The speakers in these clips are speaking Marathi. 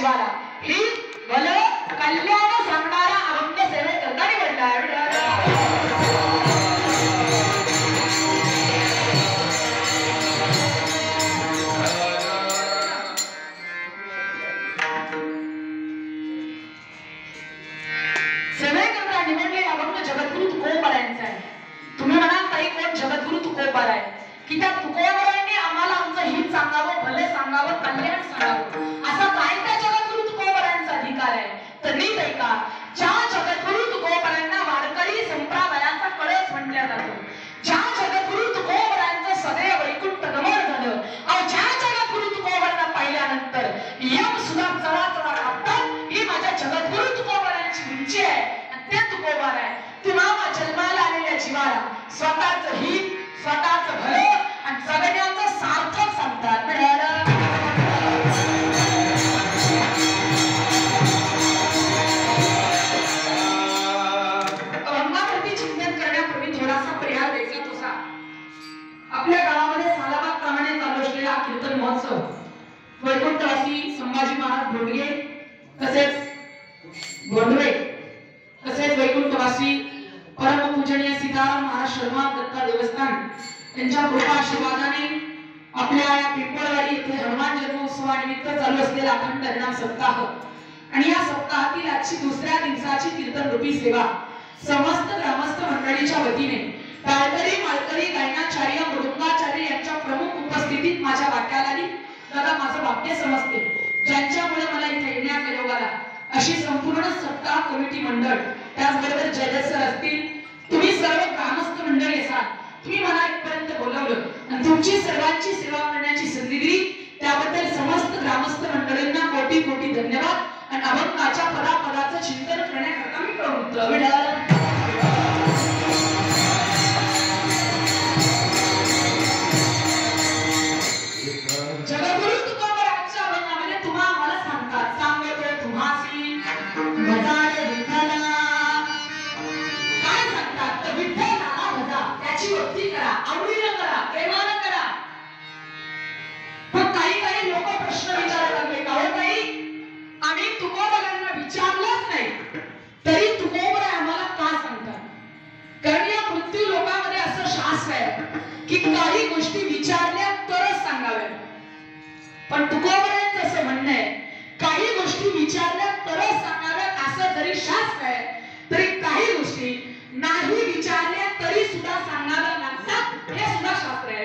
जीवाला ही भल कल्याण सांगणारा अभंग सेवेत करणारी म्हणला सेवेकरता निवडलेला अभंग जगद्गुरु तुकोबारायांचा आहे. तुम्ही म्हणाल ताई कोण जगद्गुरु तुकोबार आहे की त्या तुकोबारांनी आम्हाला आमचं हित सांगावं, भले सांगावं, कल्याण सांगावं असा काय त्या जगद्गुरु तुकोबारांचा अधिकार आहे. तर नीट ऐका, ज्या जगद्गुरु तुकोबारांना वारकरी संप्रदायाचा कळस म्हटलं जातं, ज्या जगद्गुरु तुकोबारांचं सदैव वैकुंठ गमन झालं, ज्या जगद्गुरु तुकोबारांना पाहिल्यानंतर यम सुद्धा चढा चढा कापतात, ही माझ्या जगद्गुरु तुकोबारांची उंची आहे. आणि ते तुकोबार आहे तुम्हा जन्माला आलेल्या जीवाला स्वतःच हित, स्वतःच भलं आणि जगण्याचं सार्थक सांगतात. अभंगावरती चिंतन करण्यापूर्वी थोडासा पर्याय द्यायचा तसा आपल्या गावामध्ये सालाबाद प्रमाणे चालू असलेला कीर्तन महोत्सव वैकुंठवासी संभाजी महाराज भोंडगे तसेच गोंधळे तसेच वैकुंठवासी परमपूजनीय सीताराम महाराज शर्मा दत्ता देवस्थान यांच्या कृपा आशीर्वादाने आपल्या या पिंपळवाडी येथे हनुमान जन्मोत्सवानिमित्त चालू असलेला अखंड हरिनाम सप्ताह आणि या सप्ताहातील आजची दुसऱ्या दिवसाची कीर्तन रूपी सेवा समस्त ग्रामस्थ मंडळीच्या वतीने टाळकरी, माळकरी, गायनाचार्य, मृदुंगाचार्य यांच्या प्रमुख उपस्थितीत माझ्या वाट्याला आली. दादा माझं वाक्य समजते ज्यांच्यामुळे मला इथे येण्याचा योग आला अशी संपूर्ण सप्ताह कमिटी मंडळ, त्याचबरोबर जजेस सर असतील, तुम्ही सर्व ग्रामस्थ मंडळी असाल, तुम्ही मला इथपर्यंत बोलावलं आणि तुमची सर्वांची सेवा करण्याची संधी दिली त्याबद्दल समस्त ग्रामस्थ मंडळींना कोटी कोटी धन्यवाद. आणि अभंगाच्या पदापदाचं चिंतन करण्याकरता मी प्रवृत्त. जगद्गुरु तुकोबारांच्या अभंगामध्ये तुम्हा आम्हाला सांगतात, सांगतो तुम्हासी भजारे विठ्ठला, काय सांगतात तर विठ्ठलाला भजा, त्याची भक्ती करा, आवडीनं करा, प्रेमानं करा. पण काही लोक प्रश्न विचारायला लागले का हो ताई आम्ही तुकोबारांना विचारलंच नाही तरी तुकोबार आम्हाला का सांगतात. कारण या मृत्यू लोकांमध्ये असं शास्त्र आहे की काही गोष्टी विचारल्या तरच सांगाव्या, पण तुकोबारांचं असं म्हणणं आहे काही गोष्टी विचारल्या तरच सांगाव्यात असं जरी शास्त्र आहे तरी काही गोष्टी नाही विचारल्या तरी सुद्धा सांगाव्या लागतात हे सुद्धा शास्त्र आहे.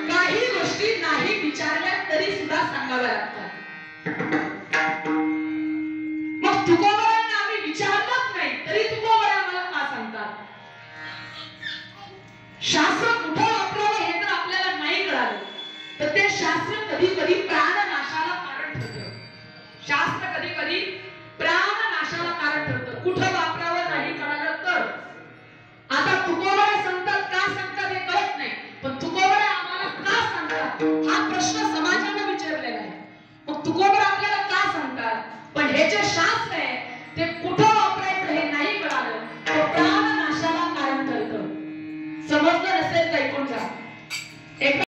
काही गोष्टी नाही विचारल्या तरी सुद्धा सांगाव्या लागतात. मग तुकोबारांना आम्ही विचारलंच नाही तरी तुकोबार आम्हाला का सांगतात. शास्त्र कुठं वापरावं हे जर आपल्याला नाही कळालं तर ते शास्त्र कधी कधी प्राणनाशाला कारण ठरतं. शास्त्र कधी कधी प्राणनाशाला कारण ठरतं. कुठं वापरावं नाही कळालं तर. आता तुकोबार सांगतात का सांगतात हे कळत नाही, पण तुकोबार आम्हाला का सांगतात हा प्रश्न समाजाला विचारलेला आहे. मग तुकोबार आपल्याला का सांगतात, पण हे जे शास्त्र आहे